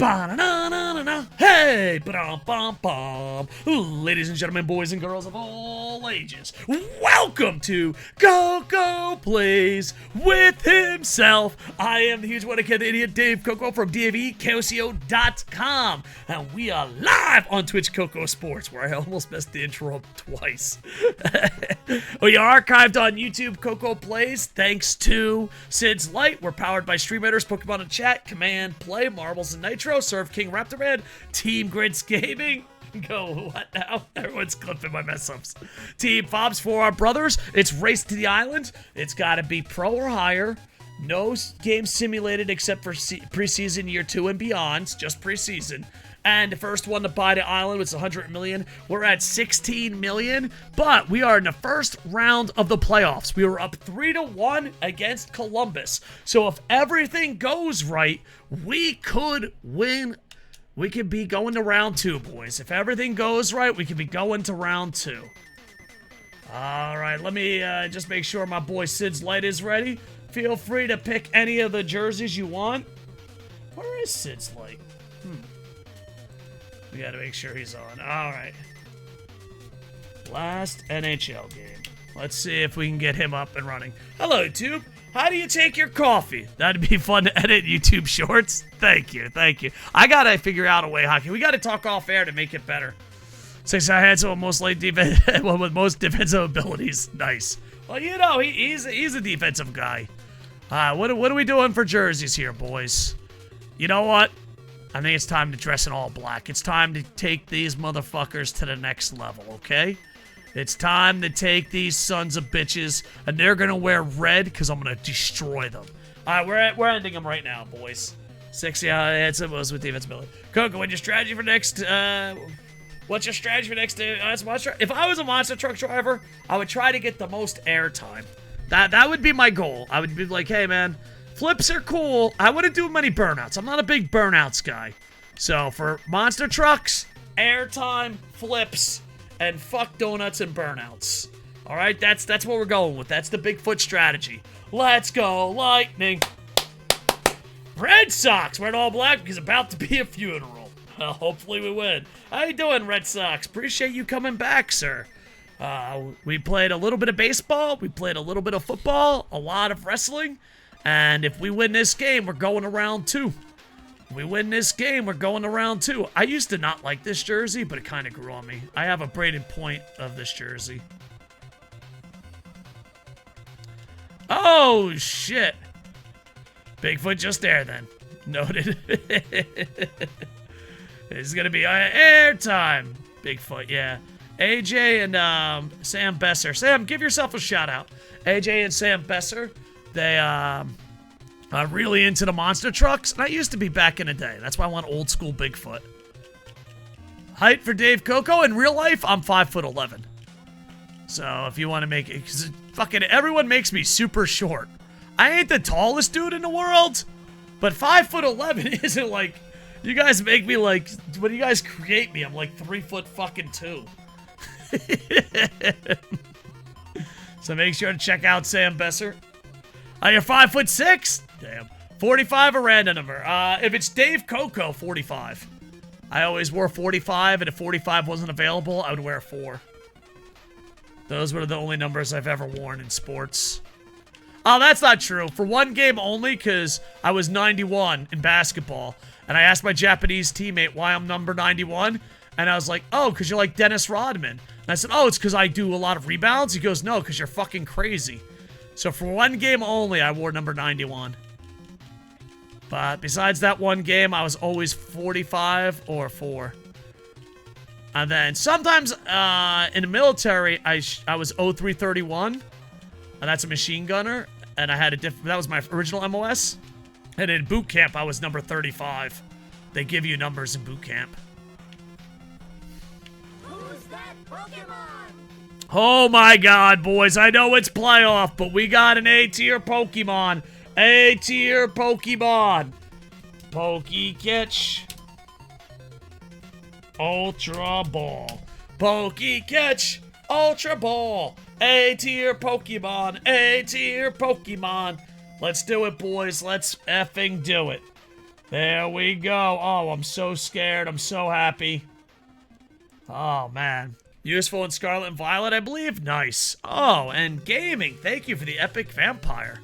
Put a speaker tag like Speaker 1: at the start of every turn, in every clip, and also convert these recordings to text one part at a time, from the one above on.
Speaker 1: Ba-na-na-na-na-na. Hey! Ba-dum-bum-bum. Ladies and gentlemen, boys and girls of all ages, welcome to Koco Plays with himself. I am the huge one-kid idiot Dave Koco from DAVKOCO.com, and we are live on Twitch Koco Sports, where I almost messed the intro up twice. We are archived on YouTube Koco Plays thanks to Sid's Light. We're powered by Stream Editors, Pokemon in Chat, Command, Play, Marbles, and Nitro, Surf King Raptor Man, Team Grids Gaming. Go, what now? Everyone's clipping my mess ups. Team Fobs for our brothers. It's Race to the Island. It's got to be pro or higher. No game simulated except for preseason year 2 and beyond. Just preseason. And the first one to buy the island was 100 million. We're at 16 million, but we are in the first round of the playoffs. We were up 3-1 against Columbus. So if everything goes right, we could win. We could be going to round 2, boys. If everything goes right, we could be going to round 2. All right, let me just make sure my boy Sid's Light is ready. Feel free to pick any of the jerseys you want. Where is Sid's Light? We gotta make sure he's on. Alright. Last NHL game. Let's see if we can get him up and running. Hello, YouTube. How do you take your coffee? That'd be fun to edit YouTube shorts. Thank you, thank you. I gotta figure out a way, Hockey. We gotta talk off air to make it better. Since I had someone most late one with most defensive abilities. Nice. Well, you know, he's a defensive guy. What are we doing for jerseys here, boys? You know what? I think it's time to dress in all black. It's time to take these motherfuckers to the next level, okay? It's time to take these sons of bitches, and they're gonna wear red, because I'm gonna destroy them. Alright, we're ending them right now, boys. Sexyama, it's most with defense ability. Koco, what's your strategy for next, what's your strategy for next, monster? If I was a monster truck driver, I would try to get the most airtime. That would be my goal. I would be like, hey, man, flips are cool. I wouldn't do many burnouts. I'm not a big burnouts guy. So for monster trucks, airtime, flips, and fuck donuts and burnouts. All right, that's what we're going with. That's the Bigfoot strategy. Let's go, Lightning. Red Sox. We're in all black because it's about to be a funeral. Well, hopefully we win. How you doing, Red Sox? Appreciate you coming back, sir. We played a little bit of baseball. We played a little bit of football. A lot of wrestling. And if we win this game, we're going to round 2. If we win this game, we're going to round 2. I used to not like this jersey, but it kind of grew on me. I have a braided point of this jersey. Oh, shit. Bigfoot just there, then. Noted. It's going to be airtime. Bigfoot, yeah. AJ and Sam Besser. Sam, give yourself a shout out. AJ and Sam Besser. They are really into the monster trucks, and I used to be back in the day. That's why I want old school Bigfoot. Height for Dave Koco. In real life, I'm 5'11". So if you want to make it, because fucking everyone makes me super short. I ain't the tallest dude in the world, but 5'11" isn't like, you guys make me like, when you guys create me, I'm like 3'2". So make sure to check out Sam Besser. You're 5'6"? Damn. 45 a random number. If it's Dave Koco, 45. I always wore 45, and if 45 wasn't available, I would wear 4. Those were the only numbers I've ever worn in sports. Oh, that's not true. For one game only, because I was 91 in basketball, and I asked my Japanese teammate why I'm number 91, and I was like, oh, because you're like Dennis Rodman. And I said, oh, it's because I do a lot of rebounds? He goes, no, because you're fucking crazy. So for one game only, I wore number 91. But besides that one game, I was always 45 or 4. And then sometimes in the military, I was 0331, and that's a machine gunner. And I had that was my original MOS. And in boot camp, I was number 35. They give you numbers in boot camp.
Speaker 2: Who's that Pokemon?
Speaker 1: Oh my god, boys. I know it's playoff, but we got an A-tier Pokemon. A-tier Pokemon. Pokecatch. Ultra Ball. Pokecatch. Ultra Ball. A-tier Pokemon. A-tier Pokemon. Let's do it, boys. Let's effing do it. There we go. Oh, I'm so scared. I'm so happy. Oh, man. Useful in Scarlet and Violet, I believe. Nice. Oh, and gaming. Thank you for the epic vampire.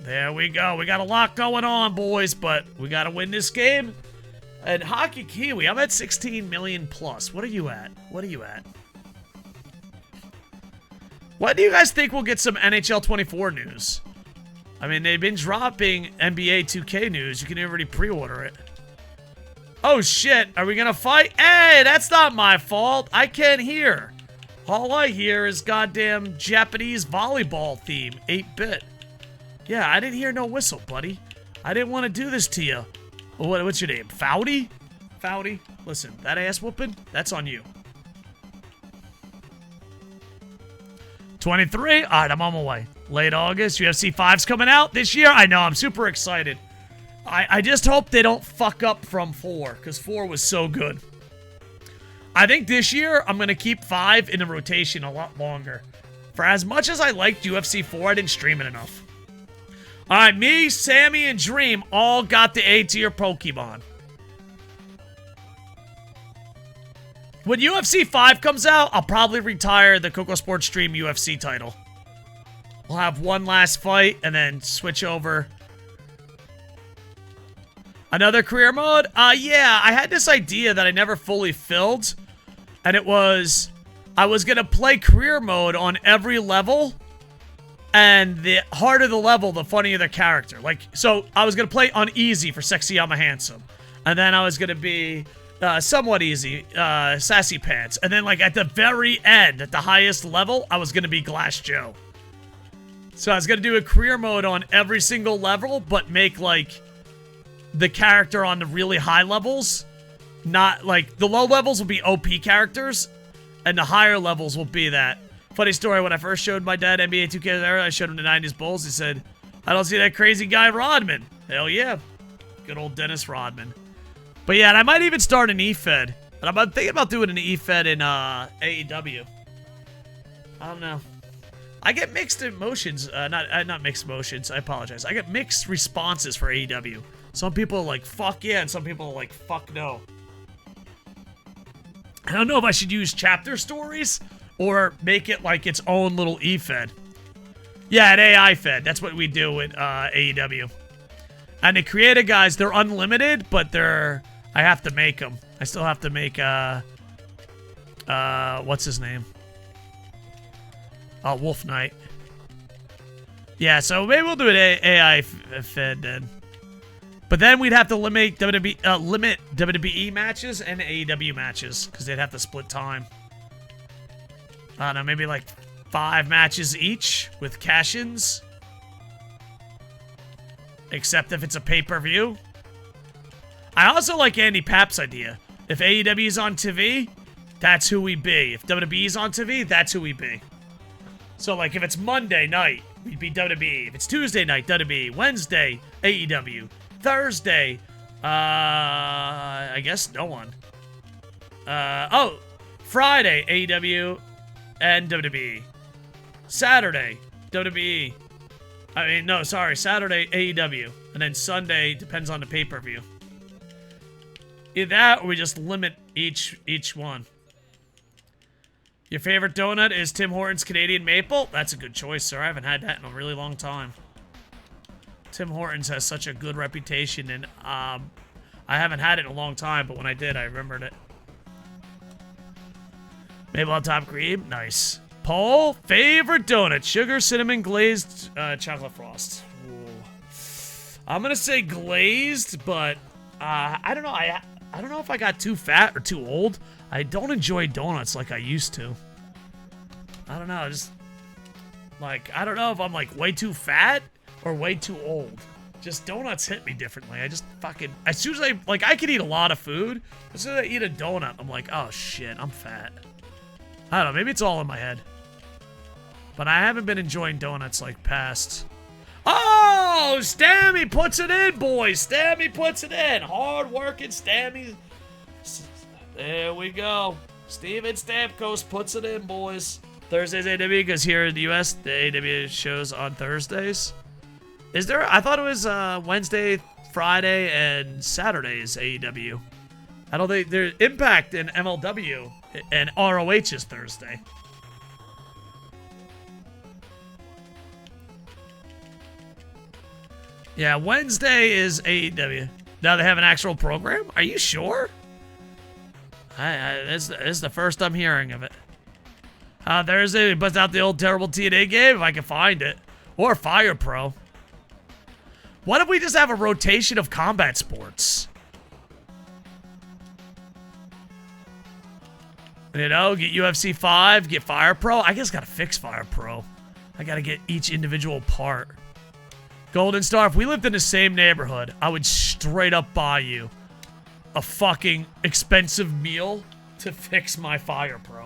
Speaker 1: There we go. We got a lot going on, boys, but we got to win this game. And Hockey Kiwi, I'm at 16 million plus. What are you at? What are you at? When do you guys think we'll get some NHL 24 news? I mean, they've been dropping NBA 2K news. You can already pre-order it. Oh, shit. Are we going to fight? Hey, that's not my fault. I can't hear. All I hear is goddamn Japanese volleyball theme, 8-bit. Yeah, I didn't hear no whistle, buddy. I didn't want to do this to you. What's your name? Foudy? Foudy? Listen, that ass whooping, that's on you. 23? All right, I'm on my way. Late August, UFC 5's coming out this year. I know, I'm super excited. I just hope they don't fuck up from 4, because 4 was so good. I think this year, I'm going to keep 5 in the rotation a lot longer. For as much as I liked UFC 4, I didn't stream it enough. All right, me, Sammy, and Dream all got the A-tier Pokemon. When UFC 5 comes out, I'll probably retire the Koco Sports Stream UFC title. We'll have one last fight and then switch over. Another career mode? Yeah, I had this idea that I never fully filled. And it was, I was going to play career mode on every level. And the harder the level, the funnier the character. Like, so I was going to play on easy for Sexyama Handsome. And then I was going to be somewhat easy, Sassy Pants. And then, like, at the very end, at the highest level, I was going to be Glass Joe. So I was going to do a career mode on every single level, but make, like, the character on the really high levels. Not, like, the low levels will be OP characters, and the higher levels will be that. Funny story, when I first showed my dad NBA 2K era, I showed him the 90s Bulls. He said, I don't see that crazy guy Rodman. Hell yeah. Good old Dennis Rodman. But yeah, and I might even start an E-Fed. But I'm thinking about doing an E-Fed in AEW. I don't know. I get mixed emotions. Not mixed emotions. I apologize. I get mixed responses for AEW. Some people are like, fuck yeah, and some people are like, fuck no. I don't know if I should use chapter stories or make it like its own little E-Fed. Yeah, an AI Fed. That's what we do with AEW. And the creative guys, they're unlimited, but they're... I have to make them. I still have to make, what's his name? Wolf Knight. Yeah, so maybe we'll do an AI Fed then. But then we'd have to limit WWE matches and AEW matches, because they'd have to split time. I don't know, maybe like 5 matches each with cash-ins. Except if it's a pay-per-view. I also like Andy Papp's idea. If AEW is on TV, that's who we be. If WWE is on TV, that's who we be. So, like, if it's Monday night, we'd be WWE. If it's Tuesday night, WWE. Wednesday, AEW. Thursday, I guess no one. Friday, AEW and WWE. Saturday, WWE. I mean, no, sorry, Saturday, AEW. And then Sunday, depends on the pay-per-view. Either that, or we just limit each one. Your favorite donut is Tim Hortons Canadian Maple? That's a good choice, sir. I haven't had that in a really long time. Tim Hortons has such a good reputation, and I haven't had it in a long time, but when I did, I remembered it. Maple on top cream? Nice. Paul, favorite donut? Sugar, cinnamon, glazed, chocolate frost. Ooh. I'm gonna say glazed, but I don't know. I don't know if I got too fat or too old. I don't enjoy donuts like I used to. I don't know. Just like, I don't know if I'm like way too fat or way too old. Just donuts hit me differently. I just fucking, as soon as I could eat a lot of food. As soon as I eat a donut, I'm like, oh shit, I'm fat. I don't know. Maybe it's all in my head. But I haven't been enjoying donuts like past. Oh, Stammy puts it in, boys. Stammy puts it in. Hard working Stammy. There we go. Steven Stamkos puts it in, boys. Thursdays AW, because here in the US, the AW shows on Thursdays. Is there? I thought it was Wednesday, Friday, and Saturday's AEW. I don't think there's Impact in MLW and ROH is Thursday. Yeah, Wednesday is AEW. Now they have an actual program? Are you sure? This is the first I'm hearing of it. Thursday, we bust out the old terrible TNA game if I can find it. Or Fire Pro. Why don't we just have a rotation of combat sports? You know, get UFC 5, get Fire Pro. I just gotta fix Fire Pro. I gotta get each individual part. Golden Star, if we lived in the same neighborhood, I would straight up buy you a fucking expensive meal to fix my Fire Pro.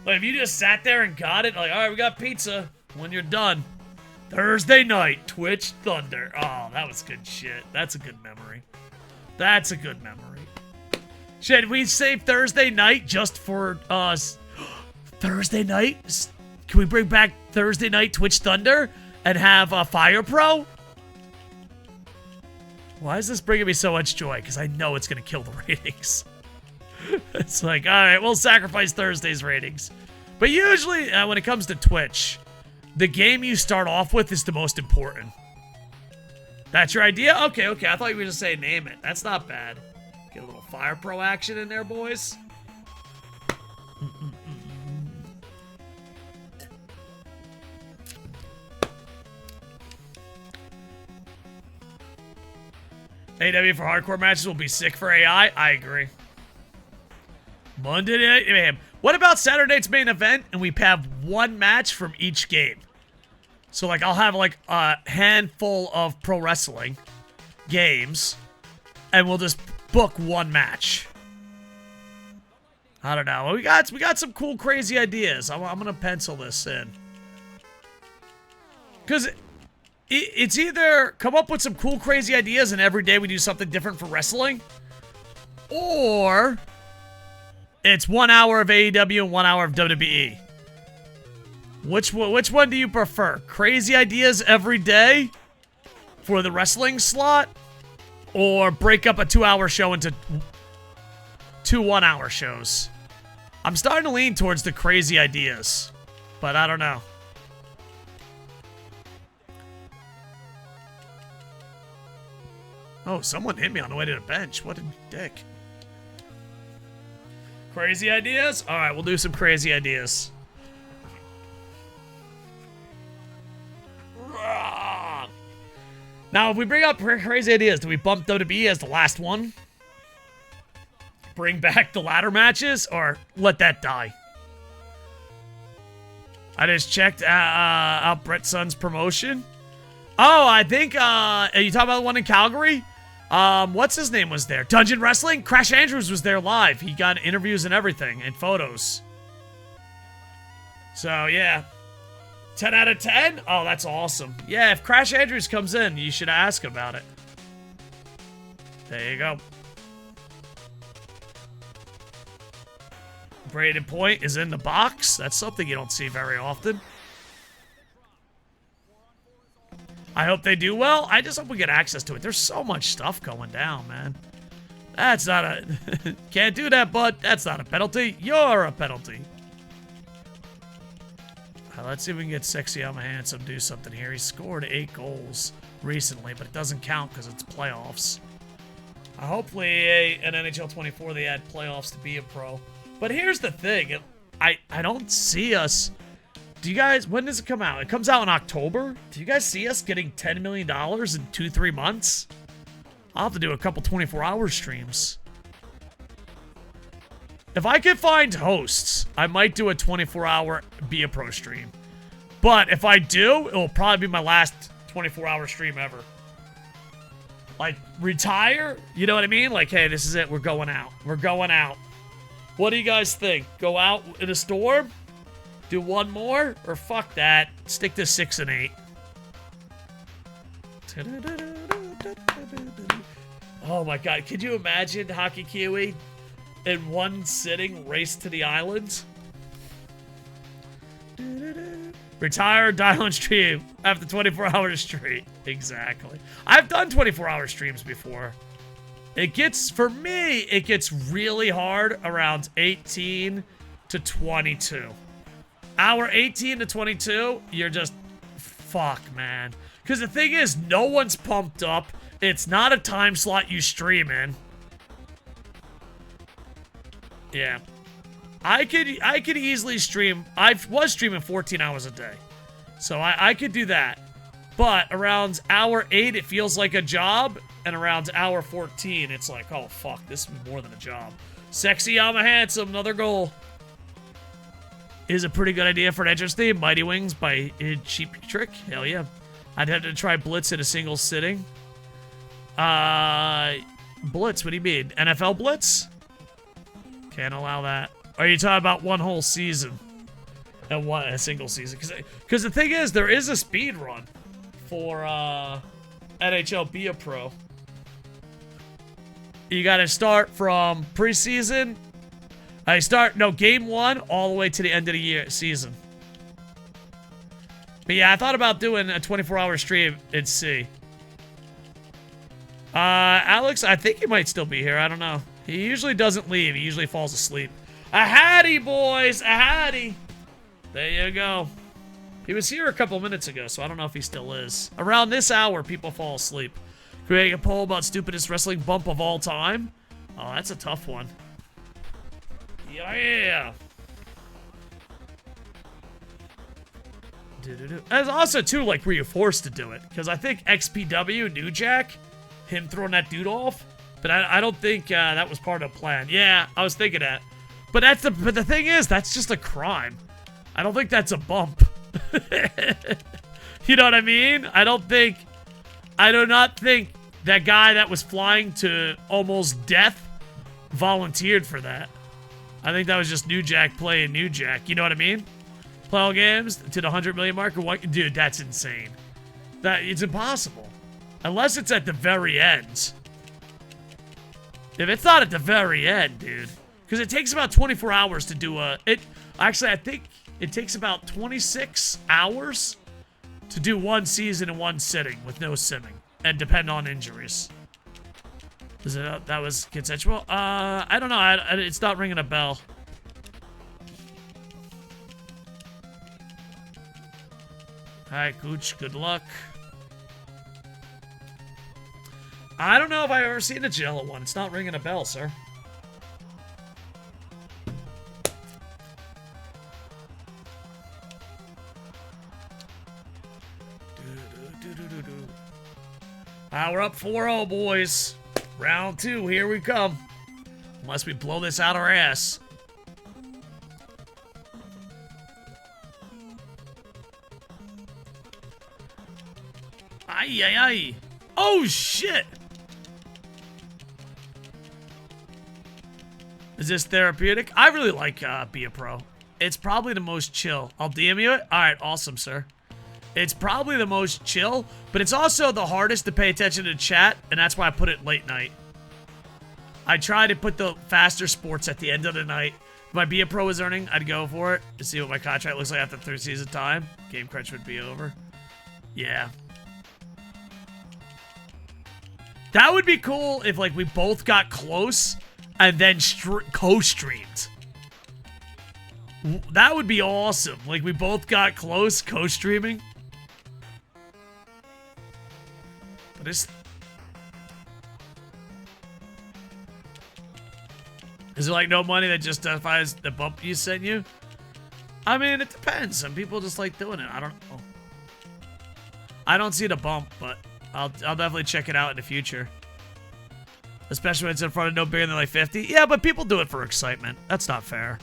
Speaker 1: Like, if you just sat there and got it, like, all right, we got pizza. When you're done, Thursday night, Twitch Thunder. Oh, that was good shit. That's a good memory. That's a good memory. Should we save Thursday night just for us? Thursday night? Can we bring back Thursday night Twitch Thunder and have a Fire Pro? Why is this bringing me so much joy? Because I know it's going to kill the ratings. It's like, all right, we'll sacrifice Thursday's ratings. But usually, when it comes to Twitch, the game you start off with is the most important. That's your idea? Okay. I thought you were just saying name it. That's not bad. Get a little Fire Pro action in there, boys. AW for hardcore matches will be sick for AI. I agree. Monday Night Mayhem. What about Saturday's main event and we have one match from each game? So, like, I'll have, like, a handful of pro wrestling games and we'll just book one match. I don't know. We got some cool, crazy ideas. I'm gonna pencil this in. Because it's either come up with some cool, crazy ideas and every day we do something different for wrestling, or it's 1 hour of AEW and 1 hour of WWE. Which one do you prefer? Crazy ideas every day for the wrestling slot, or break up a 2-hour show into 2 1-hour shows? I'm starting to lean towards the crazy ideas, but I don't know. Oh, someone hit me on the way to the bench. What a dick. Crazy ideas? All right, we'll do some crazy ideas. Now, if we bring up crazy ideas, do we bump WWE as the last one? Bring back the ladder matches, or let that die? I just checked out Brett Sun's promotion. Oh, I think, are you talking about the one in Calgary? What's his name was there? Dungeon Wrestling? Crash Andrews was there live. He got interviews and everything, and photos. So, yeah. 10 out of 10? Oh, that's awesome. Yeah, if Crash Andrews comes in, you should ask about it. There you go. Braden Point is in the box. That's something you don't see very often. I hope they do well. I just hope we get access to it. There's so much stuff going down, man. That's not a... Can't do that, bud. That's not a penalty. You're a penalty. Let's see if we can get Sexyama Handsome do something here. He scored 8 goals recently, but it doesn't count because it's playoffs. Hopefully, in NHL 24, they add playoffs to be a pro. But here's the thing. I don't see us... Do you guys... When does it come out? It comes out in October. Do you guys see us getting $10 million in 2-3 months? I'll have to do a couple 24-hour streams. If I can find hosts, I might do a 24-hour Be a Pro stream. But if I do, it will probably be my last 24-hour stream ever. Like, retire? You know what I mean? Like, hey, this is it. We're going out. We're going out. What do you guys think? Go out in a storm? Do one more? Or fuck that. Stick to 6 and 8. Oh my god. Could you imagine Hockey Kiwi in one sitting race to the islands? Retire, die on stream after 24 hours straight. Exactly. I've done 24-hour streams before. It gets, for me, it gets really hard around 18 to 22. Hour 18 to 22, you're just, fuck, man. Because the thing is, no one's pumped up. It's not a time slot you stream in. Yeah. I could easily stream. I was streaming 14 hours a day. So I could do that. But around hour 8, it feels like a job. And around hour 14, it's like, oh, fuck, this is more than a job. Sexyama handsome, another goal. Is a pretty good idea for an entrance theme. Mighty Wings by Cheap Trick. Hell yeah. I'd have to try Blitz in a single sitting. Blitz, what do you mean? NFL Blitz? Can't allow that. Are you talking about one whole season? And a single season? Because the thing is, there is a speed run for NHL Be a Pro. You got to start from preseason. Game 1 all the way to the end of the season. But yeah, I thought about doing a 24-hour stream in C. Alex, I think he might still be here. I don't know. He usually doesn't leave. He usually falls asleep. A hattie, boys! A hattie! There you go. He was here a couple minutes ago, so I don't know if he still is. Around this hour, people fall asleep. Creating a poll about stupidest wrestling bump of all time? Oh, that's a tough one. Yeah. And also, too, like, were you forced to do it? Because I think XPW, New Jack, him throwing that dude off, but I don't think that was part of the plan. Yeah, I was thinking that. But the thing is, that's just a crime. I don't think that's a bump. You know what I mean? I do not think that guy that was flying to almost death volunteered for that. I think that was just New Jack playing New Jack. You know what I mean? Play all games to the 100 million mark or what? Dude, that's insane. It's impossible. Unless it's at the very end. If it's not at the very end, dude. Because it takes about 24 hours to do actually, I think it takes about 26 hours to do one season in one sitting with no simming. And depend on injuries. That was consensual? I don't know. It's not ringing a bell. Alright, Gooch, good luck. I don't know if I've ever seen a Jello one. It's not ringing a bell, sir. We're up 4-0, boys. Round 2, here we come. Unless we blow this out our ass. Ay, ay, ay. Oh, shit! Is this therapeutic? I really like Be a Pro. It's probably the most chill. I'll DM you it? Alright, awesome, sir. It's probably the most chill, but it's also the hardest to pay attention to chat, and that's why I put it late night. I try to put the faster sports at the end of the night. If my Be a Pro was earning, I'd go for it to see what my contract looks like after third season time. Game crunch would be over. Yeah. That would be cool if, like, we both got close and then co-streamed. That would be awesome. Like, we both got close co-streaming. But is there, like, no money that justifies the bump you sent you? I mean, it depends. Some people just like doing it. I don't know. I don't see the bump, but I'll definitely check it out in the future. Especially when it's in front of no bigger than, like, 50. Yeah, but people do it for excitement. That's not fair.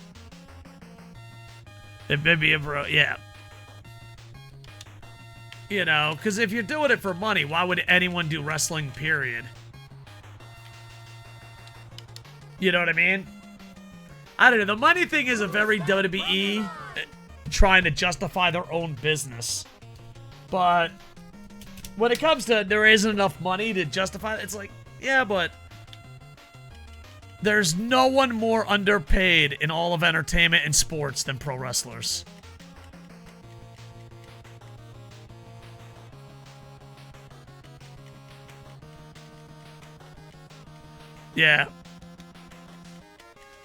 Speaker 1: It may be a bro, yeah. You know, because if you're doing it for money, why would anyone do wrestling, period? You know what I mean? I don't know. The money thing is a very WWE trying to justify their own business. But when it comes to there isn't enough money to justify it, it's like, yeah, but there's no one more underpaid in all of entertainment and sports than pro wrestlers. Yeah.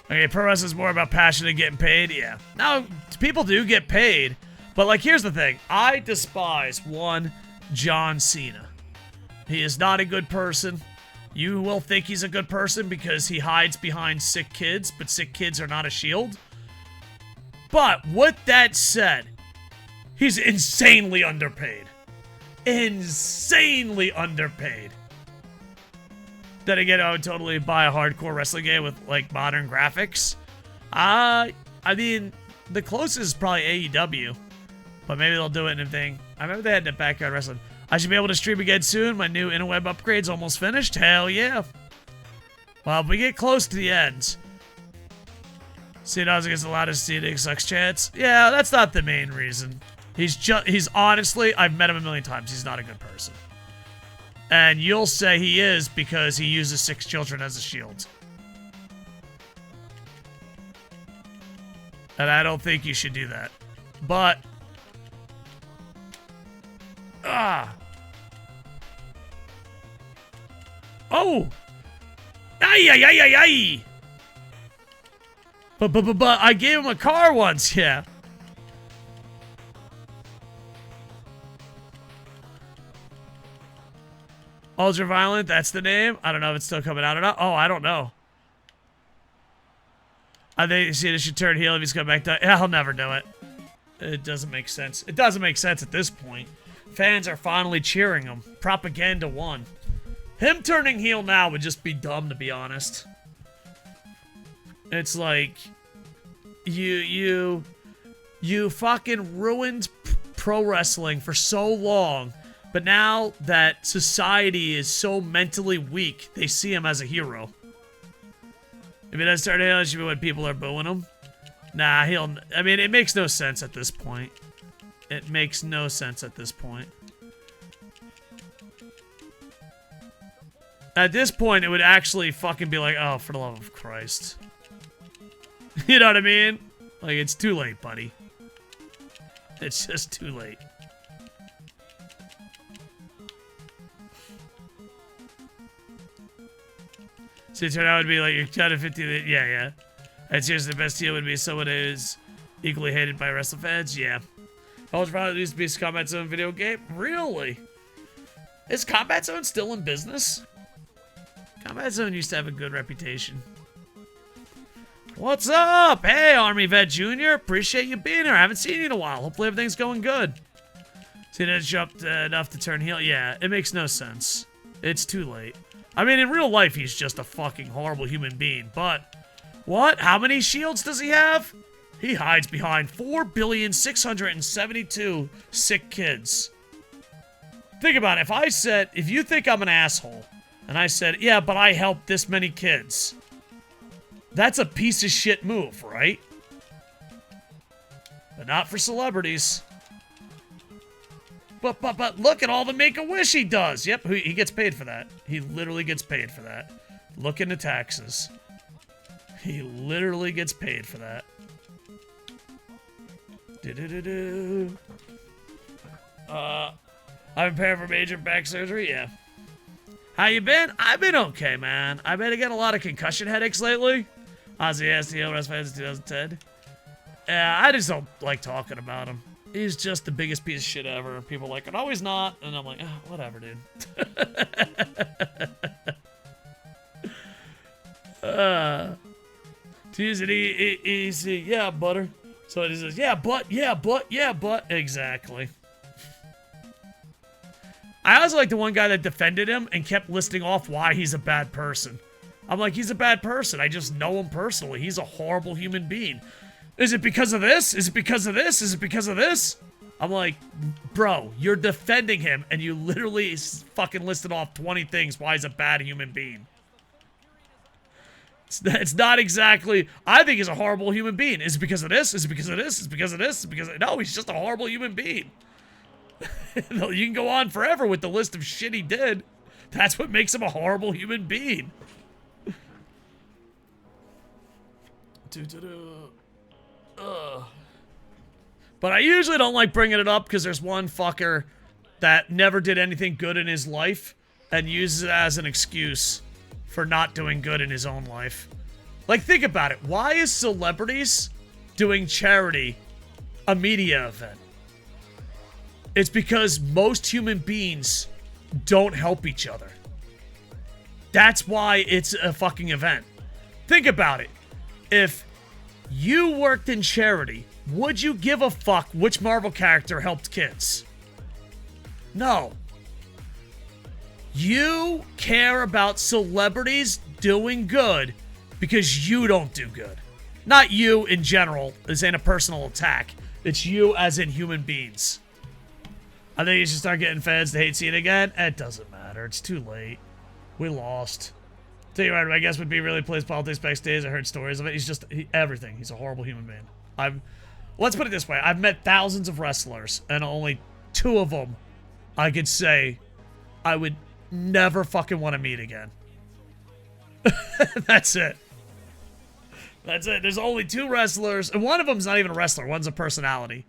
Speaker 1: Okay, pro wrestling is more about passion and getting paid. Yeah. Now, people do get paid, but like, here's the thing. I despise one John Cena. He is not a good person. You will think he's a good person because he hides behind sick kids, but sick kids are not a shield. But with that said, he's insanely underpaid. Insanely underpaid. Then again, I would totally buy a hardcore wrestling game with, like, modern graphics. I mean, the closest is probably AEW. But maybe they'll do it in a thing. I remember they had the backyard wrestling. I should be able to stream again soon. My new interweb upgrade's almost finished. Hell yeah. Well, if we get close to the end. Cena's against the loudest Cena sucks chance. Yeah, that's not the main reason. He's honestly, I've met him a million times. He's not a good person. And you'll say he is because he uses 6 children as a shield. And I don't think you should do that. But... Oh! Ay, ay, ay, ay, ay! But I gave him a car once, yeah. Ultraviolent, that's the name. I don't know if it's still coming out or not. Oh, I don't know. I think Cena should turn heel if he's coming back to... Yeah, he'll never do it. It doesn't make sense. It doesn't make sense at this point. Fans are finally cheering him. Propaganda won. Him turning heel now would just be dumb, to be honest. It's like... You fucking ruined pro wrestling for so long. But now that society is so mentally weak, they see him as a hero. If he doesn't start heel, it should be when people are booing him. Nah, I mean, it makes no sense at this point. It makes no sense at this point. At this point, it would actually fucking be like, oh, for the love of Christ. You know what I mean? Like, it's too late, buddy. It's just too late. So it turned out would be like, you're kind of 50. Yeah, yeah. And seriously, the best deal would be someone who is equally hated by wrestling fans. Yeah. Ultraviolent used to be a Combat Zone video game. Really? Is Combat Zone still in business? Combat Zone used to have a good reputation. What's up? Hey, Army Vet Jr. Appreciate you being here. I haven't seen you in a while. Hopefully everything's going good. So you didn't jump enough to turn heel? Yeah, it makes no sense. It's too late. I mean, in real life, he's just a fucking horrible human being, but... What? How many shields does he have? He hides behind 4,672 sick kids. Think about it. If you think I'm an asshole, and I said, yeah, but I helped this many kids, that's a piece of shit move, right? But not for celebrities. But look at all the Make-A-Wish he does. Yep, he gets paid for that. He literally gets paid for that. Look into taxes. He literally gets paid for that. I'm preparing for major back surgery. Yeah. How you been? I've been okay, man. I've been getting a lot of concussion headaches lately. Ozzy STL Rest Fans in 2010. Yeah, I just don't like talking about him. He's just the biggest piece of shit ever. People are like, no, he's not. And I'm like, oh, whatever, dude. To use it easy. Yeah, butter. So it says, yeah, but. Exactly. I also like the one guy that defended him and kept listing off why he's a bad person. I'm like, he's a bad person. I just know him personally. He's a horrible human being. Is it because of this? Is it because of this? Is it because of this? I'm like, bro, you're defending him and you literally fucking listed off 20 things why he's a bad human being. It's not exactly, I think he's a horrible human being. Is it because of this? Is it because of this? Is it because of this? Is it because of, no, he's just a horrible human being. You can go on forever with the list of shit he did. That's what makes him a horrible human being. But I usually don't like bringing it up because there's one fucker that never did anything good in his life and uses it as an excuse for not doing good in his own life. Like, think about it. Why is celebrities doing charity a media event? It's because most human beings don't help each other. That's why it's a fucking event. Think about it. If you worked in charity, would you give a fuck which Marvel character helped kids? No. You care about celebrities doing good because you don't do good. Not you in general, as in a personal attack. It's you as in human beings. I think you should start getting fans to hate seeing again. It doesn't matter. It's too late. We lost. Tell you what, I guess would be really plays politics backstage. I heard stories of it. He's just everything. He's a horrible human being. Let's put it this way. I've met thousands of wrestlers, and only 2 of them I could say I would never fucking want to meet again. That's it. That's it. There's only 2 wrestlers, and one of them's not even a wrestler. One's a personality.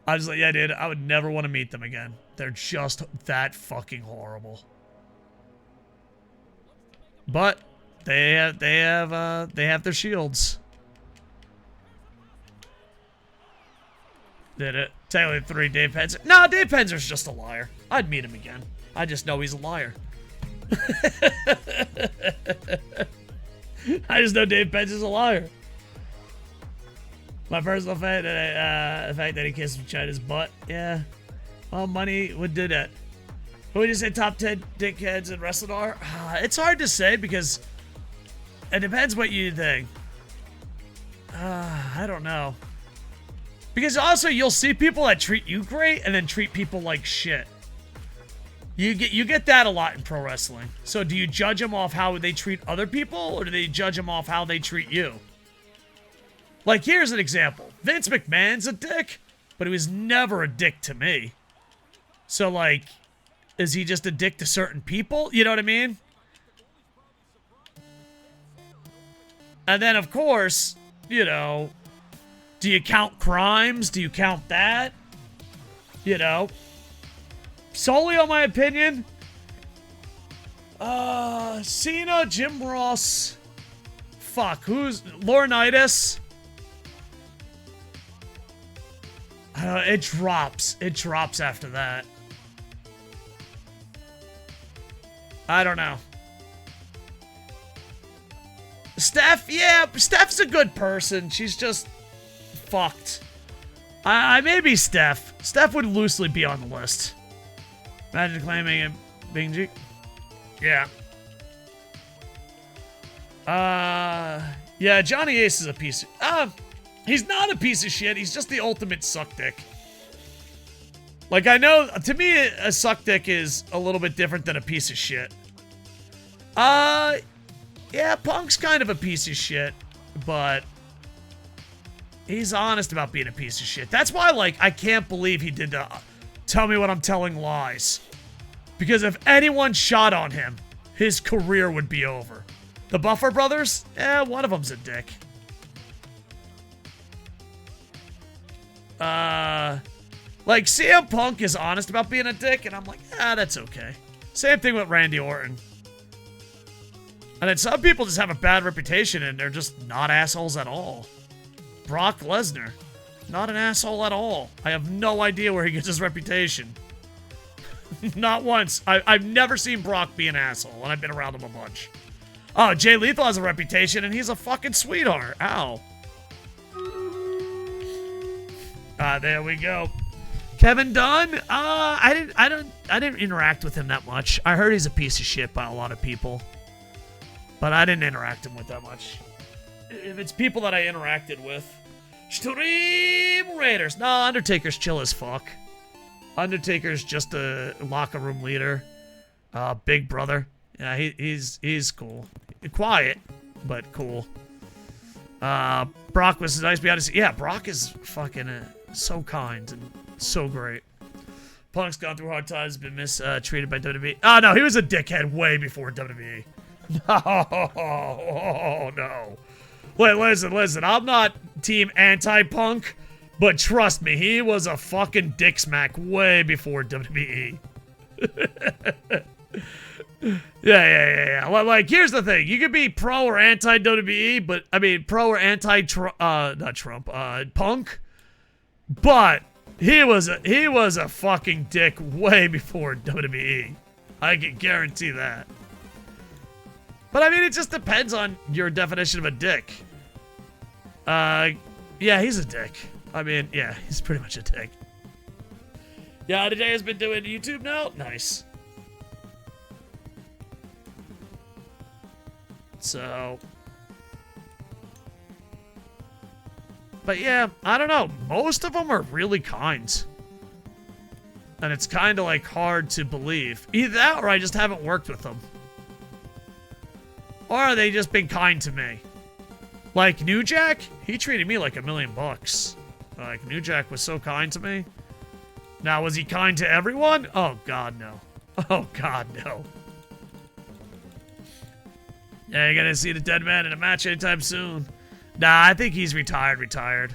Speaker 1: I was like, yeah, dude, I would never want to meet them again. They're just that fucking horrible. But they have their shields. Did it? Technically 3, Dave Penzer. No, Dave Penzer's just a liar. I'd meet him again. I just know he's a liar. I just know Dave Penzer's a liar. My personal fact that the fact that he kissed China's butt. Yeah. Well, money would do that. Who would you say top 10 dickheads in wrestling are? It's hard to say because it depends what you think. I don't know. Because also you'll see people that treat you great and then treat people like shit. You get that a lot in pro wrestling. So do you judge them off how they treat other people, or do they judge them off how they treat you? Like, here's an example. Vince McMahon's a dick, but he was never a dick to me. So, like, is he just a dick to certain people? You know what I mean? And then, of course, you know, do you count crimes? Do you count that? You know? Solely on my opinion, Cena, Jim Ross, who's Laurinaitis? It drops after that. I don't know. Steph, yeah, Steph's a good person. She's just fucked. I maybe Steph. Steph would loosely be on the list. Imagine claiming it being G. Yeah. Yeah, Johnny Ace is a piece of... he's not a piece of shit. He's just the ultimate suck dick. Like, I know, to me, a suck dick is a little bit different than a piece of shit. Yeah, Punk's kind of a piece of shit, but he's honest about being a piece of shit. That's why, like, I can't believe he did the tell me what I'm telling lies. Because if anyone shot on him, his career would be over. The Buffer brothers? One of them's a dick. Like, CM Punk is honest about being a dick, and I'm like, that's okay. Same thing with Randy Orton. And then some people just have a bad reputation, and they're just not assholes at all. Brock Lesnar. Not an asshole at all. I have no idea where he gets his reputation. Not once. I've never seen Brock be an asshole, and I've been around him a bunch. Oh, Jay Lethal has a reputation, and he's a fucking sweetheart. Ow. There we go. Kevin Dunn? I didn't interact with him that much. I heard he's a piece of shit by a lot of people. But I didn't interact him with that much. If it's people that I interacted with. Stream Raiders. No, Undertaker's chill as fuck. Undertaker's just a locker room leader. Big brother. Yeah, he's cool. Quiet, but cool. Brock was nice behind the scenes. Yeah, Brock is fucking so kind and so great. Punk's gone through hard times, been mistreated by WWE. Oh, no, he was a dickhead way before WWE. No, no. Wait, listen. I'm not team anti-Punk, but trust me, he was a fucking dick smack way before WWE. Yeah. Like, here's the thing. You could be pro or anti-WWE, but, I mean, pro or not Trump, Punk. But he was a fucking dick way before WWE. I can guarantee that. But, I mean, it just depends on your definition of a dick. Yeah, he's a dick. I mean, yeah, he's pretty much a dick. Yeah, today has been doing YouTube now? Nice. So. But yeah, I don't know. Most of them are really kind. And it's kind of like hard to believe. Either that or I just haven't worked with them. Or they just been kind to me. Like New Jack, he treated me like $1 million. Like New Jack was so kind to me. Now, was he kind to everyone? Oh, God, no. Oh, God, no. Yeah, you're gonna see the dead man in a match anytime soon. Nah, I think he's retired.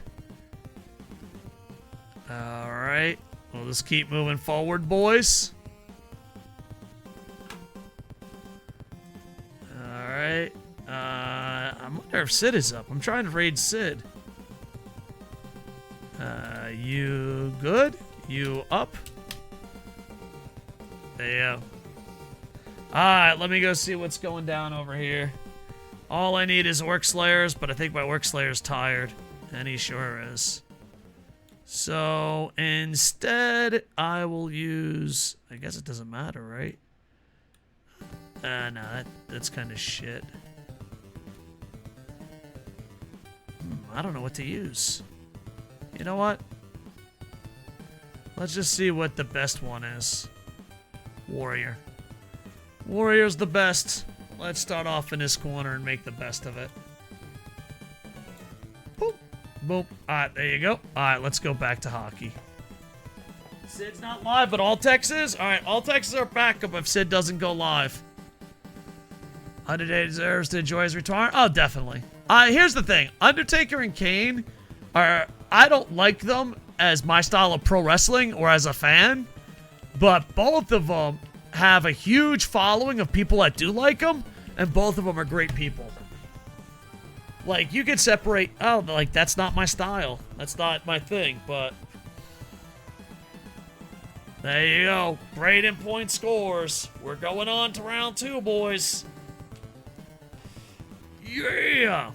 Speaker 1: Alright. We'll just keep moving forward, boys. Alright. I wonder if Sid is up. I'm trying to raid Sid. You good? You up? There you go. Alright, let me go see what's going down over here. All I need is Orc Slayers, but I think my Orc Slayer's tired. And he sure is. So, instead, I will use... I guess it doesn't matter, right? No, that's kind of shit. I don't know what to use. You know what? Let's just see what the best one is. Warrior. Warrior's the best. Let's start off in this corner and make the best of it. Boop. Boop. Alright, there you go. Alright, let's go back to hockey. Sid's not live, but all Tex is? Alright, all Texts are backup if Sid doesn't go live. Undertaker deserves to enjoy his retirement? Oh, definitely. Here's the thing. Undertaker and Kane are... I don't like them as my style of pro wrestling or as a fan, but both of them have a huge following of people that do like them, and both of them are great people. Like, you could separate, oh, like, that's not my style. That's not my thing, but... There you go. Braden point scores. We're going on to round 2, boys. Yeah!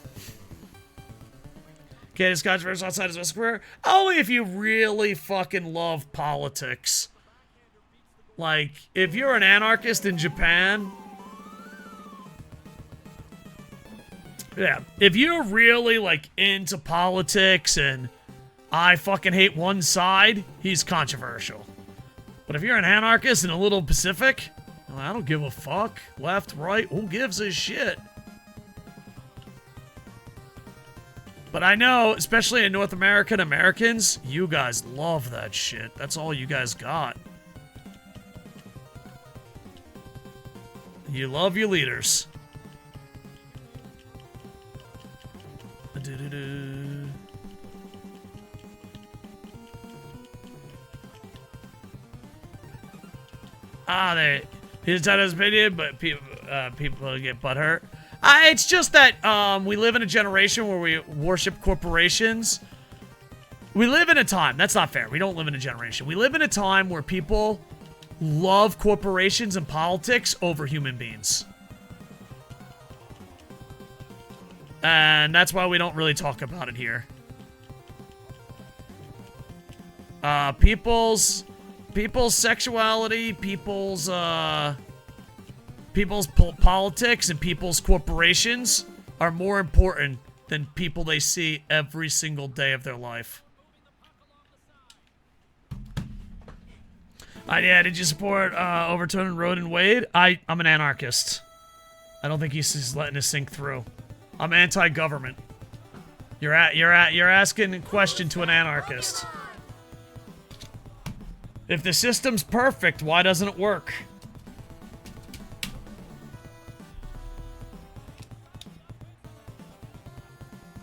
Speaker 1: Okay, this controversial outside his best career? Only if you really fucking love politics. Like, if you're an anarchist in Japan... Yeah, if you're really, like, into politics and I fucking hate one side, he's controversial. But if you're an anarchist in a little Pacific, well, I don't give a fuck. Left, right, who gives a shit? But I know, especially in North American Americans, you guys love that shit. That's all you guys got. You love your leaders. He's done his opinion, but people get butthurt. It's just that we live in a generation where we worship corporations. We live in a time, that's not fair. We don't live in a generation. We live in a time where people love corporations and politics over human beings. And that's why we don't really talk about it here. People's sexuality, people's politics, and people's corporations are more important than people they see every single day of their life. Yeah, did you support overturning Roe and Wade? I'm an anarchist. I don't think he's letting this sink through. I'm anti-government. You're asking a question to an anarchist. If the system's perfect, why doesn't it work?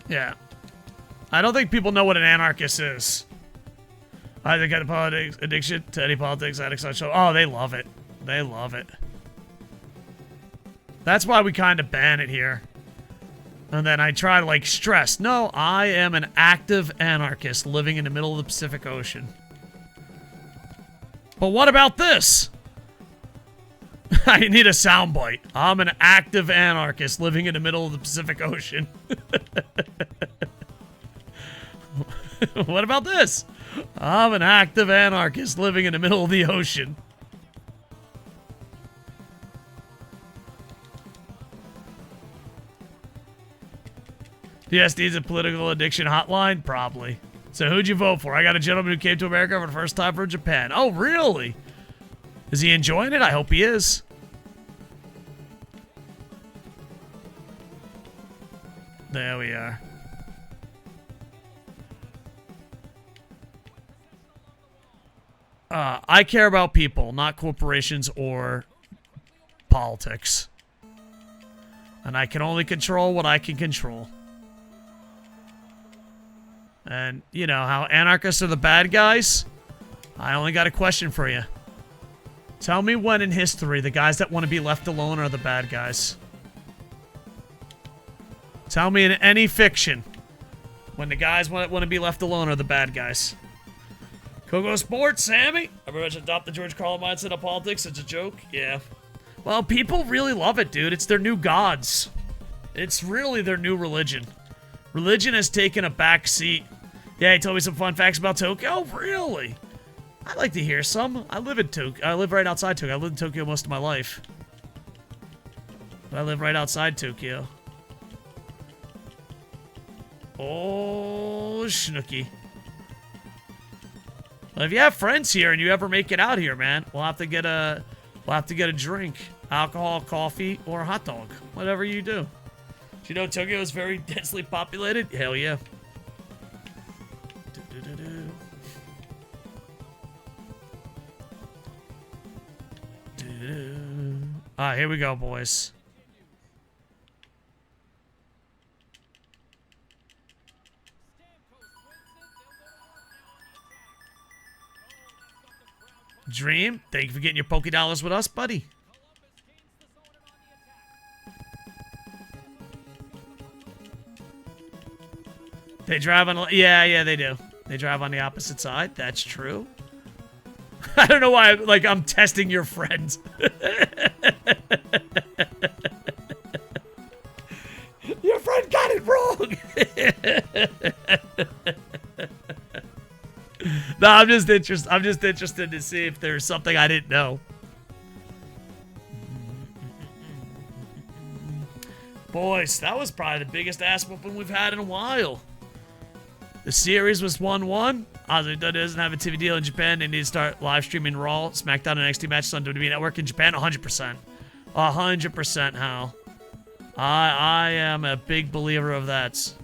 Speaker 1: Yeah. I don't think people know what an anarchist is. I think a politics addiction to any politics addicts on show. Oh, they love it. They love it. That's why we kind of ban it here. And then I try to, like, stress, no, I am an active anarchist living in the middle of the Pacific Ocean. But what about this? I need a soundbite. I'm an active anarchist living in the middle of the Pacific Ocean. What about this? I'm an active anarchist living in the middle of the ocean. Yes, needs a political addiction hotline? Probably. So who'd you vote for? I got a gentleman who came to America for the first time from Japan. Oh, really? Is he enjoying it? I hope he is. There we are. I care about people, not corporations or politics. And I can only control what I can control. And, you know, how anarchists are the bad guys? I only got a question for you. Tell me when in history the guys that want to be left alone are the bad guys. Tell me in any fiction when the guys want to be left alone are the bad guys. Koco Sports, Sammy. Everyone should adopt the George Carlin mindset of politics. It's a joke. Yeah. Well, people really love it, dude. It's their new gods. It's really their new religion. Religion has taken a back seat. Yeah, he told me some fun facts about Tokyo. Really? I'd like to hear some. I live in Tokyo. I live right outside Tokyo. I lived in Tokyo most of my life. But I live right outside Tokyo. Oh, Schnooky. Well, if you have friends here and you ever make it out here, man, we'll have to get a drink, alcohol, coffee, or a hot dog, whatever you do. Do you know Tokyo is very densely populated? Hell yeah. Alright, here we go, boys. Dream, thank you for getting your Poké Dollars with us, buddy. They drive on... Yeah, they do. They drive on the opposite side. That's true. I don't know why I'm testing your friends. Your friend got it wrong. No, I'm just interested to see if there's something I didn't know. Boys, that was probably the biggest ass whooping we've had in a while. The series was 1-1. Ozzy doesn't have a TV deal in Japan. They need to start live streaming Raw, SmackDown, and NXT matches on WWE Network in Japan. 100%. 100%, Hal. I am a big believer of that.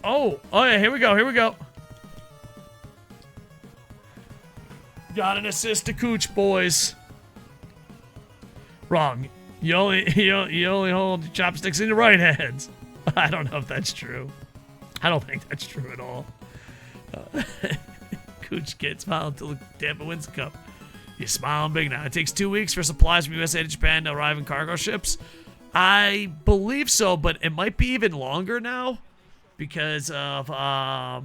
Speaker 1: Oh yeah, here we go. Got an assist to Cooch, boys. Wrong. You only hold your chopsticks in your right hand. I don't know if that's true. I don't think that's true at all. Cooch can't smile until Tampa wins the cup. You're smiling big now. It takes 2 weeks for supplies from USA to Japan to arrive in cargo ships. I believe so, but it might be even longer now because of I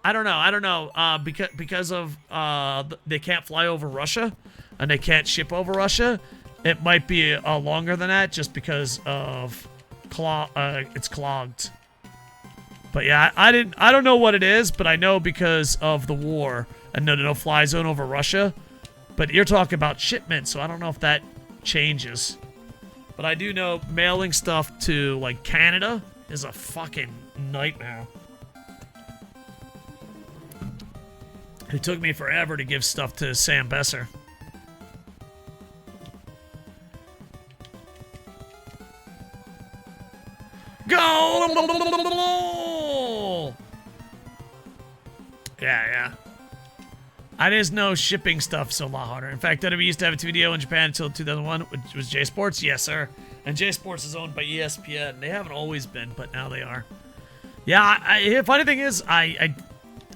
Speaker 1: don't know. Because of they can't fly over Russia and they can't ship over Russia. It might be longer than that just because of it's clogged. But yeah, I don't know what it is, but I know because of the war and the no-fly zone over Russia. But you're talking about shipments, so I don't know if that changes. But I do know mailing stuff to like Canada is a fucking nightmare. It took me forever to give stuff to Sam Besser. Go! Yeah. I just know shipping stuff's a lot harder. In fact, WWE used to have a video in Japan until 2001, which was J Sports. Yes, sir. And J Sports is owned by ESPN. They haven't always been, but now they are. Yeah, funny thing is, I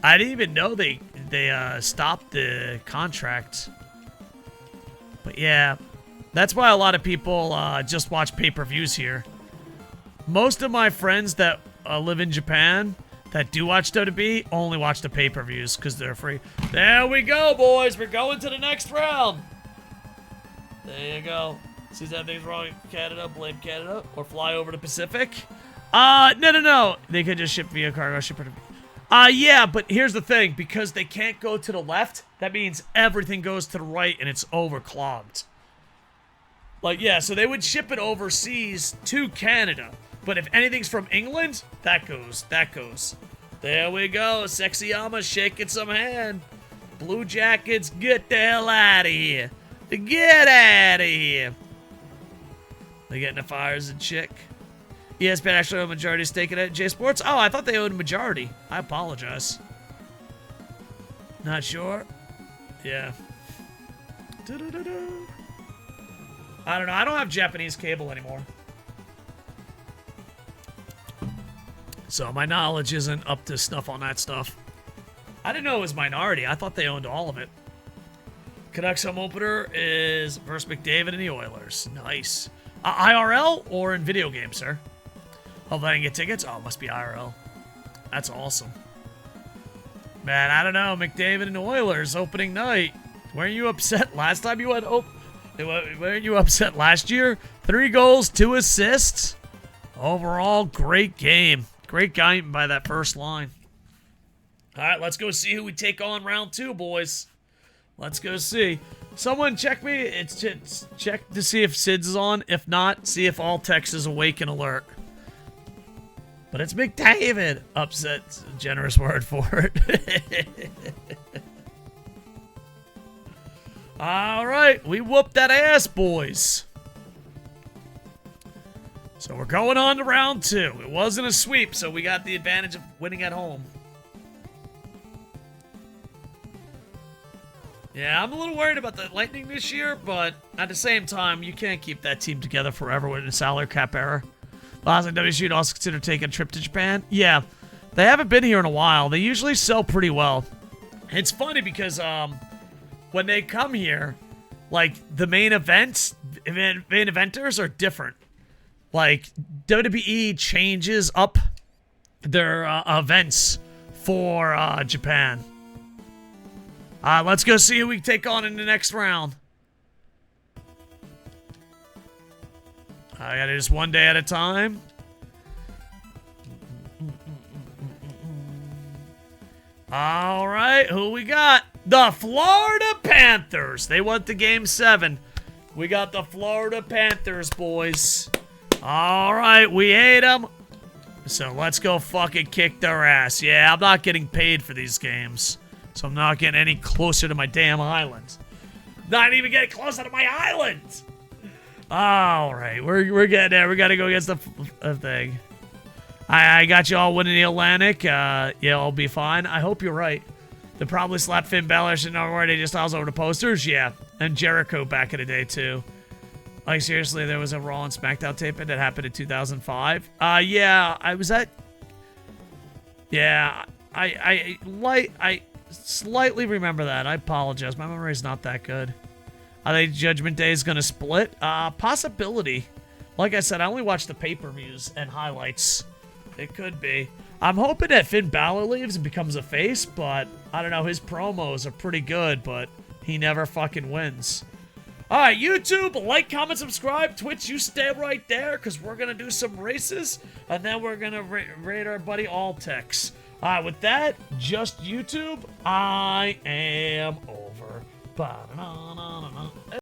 Speaker 1: didn't even know they they stopped the contract. But yeah, that's why a lot of people just watch pay-per-views here. Most of my friends that live in Japan that do watch WWE only watch the pay-per-views because they're free. There we go, boys. We're going to the next round. There you go. See that thing's wrong. Canada, blame Canada, or fly over to Pacific. No. They could just ship via cargo shipper. Yeah, but here's the thing. Because they can't go to the left, that means everything goes to the right and it's overclogged. Like, yeah, so they would ship it overseas to Canada. But if anything's from England, that goes. There we go. Sexyama shaking some hand. Blue Jackets, get the hell out of here. Get out of here. They getting the fires and chick. ESPN actually owned a majority stake in it. J Sports? Oh, I thought they owned a majority. I apologize. Not sure. Yeah. I don't know. I don't have Japanese cable anymore. So my knowledge isn't up to snuff on that stuff. I didn't know it was minority. I thought they owned all of it. Canucks home opener is versus McDavid and the Oilers. Nice. IRL or in video games, sir? Hope I can get tickets. Oh, it must be IRL. That's awesome. Man, I don't know. McDavid and the Oilers opening night. Weren't you upset last time you went? Weren't you upset last year? 3 goals, 2 assists. Overall, great game. Great game by that first line. All right, let's go see who we take on round 2, boys. Let's go see. Someone check me. It's check to see if Sids is on. If not, see if all text is awake and alert. But it's McDavid. Upset's a generous word for it. All right, we whooped that ass, boys. So we're going on to round 2. It wasn't a sweep, so we got the advantage of winning at home. Yeah, I'm a little worried about the Lightning this year, but at the same time, you can't keep that team together forever with a salary cap error. Last time WSU would also consider taking a trip to Japan. Yeah, they haven't been here in a while. They usually sell pretty well. It's funny because when they come here, like the main eventers are different. Like WWE changes up their events for Japan. Let's go see who we take on in the next round. I got it just one day at a time. All right, who we got? The Florida Panthers. They went to Game 7. We got the Florida Panthers, boys. All right, we hate them. So let's go fucking kick their ass. Yeah, I'm not getting paid for these games. So I'm not getting any closer to my damn island. Not even getting closer to my island. All right, we're getting there. We got to go against the thing. I got you all winning the Atlantic. Yeah, I'll be fine. I hope you're right. They probably slapped Finn Balor and where they just toss over the posters. Yeah, and Jericho back in the day too. Like seriously, there was a Raw and SmackDown taping that happened in 2005. Yeah, I was at. Yeah, I slightly remember that. I apologize. My memory is not that good. I think Judgment Day is going to split. Possibility. Like I said, I only watch the pay-per-views and highlights. It could be. I'm hoping that Finn Balor leaves and becomes a face, but I don't know. His promos are pretty good, but he never fucking wins. All right, YouTube, like, comment, subscribe. Twitch, you stay right there because we're going to do some races, and then we're going to raid our buddy Altex. All right, with that, just YouTube, I am over. Ba-da-na-na-na-na.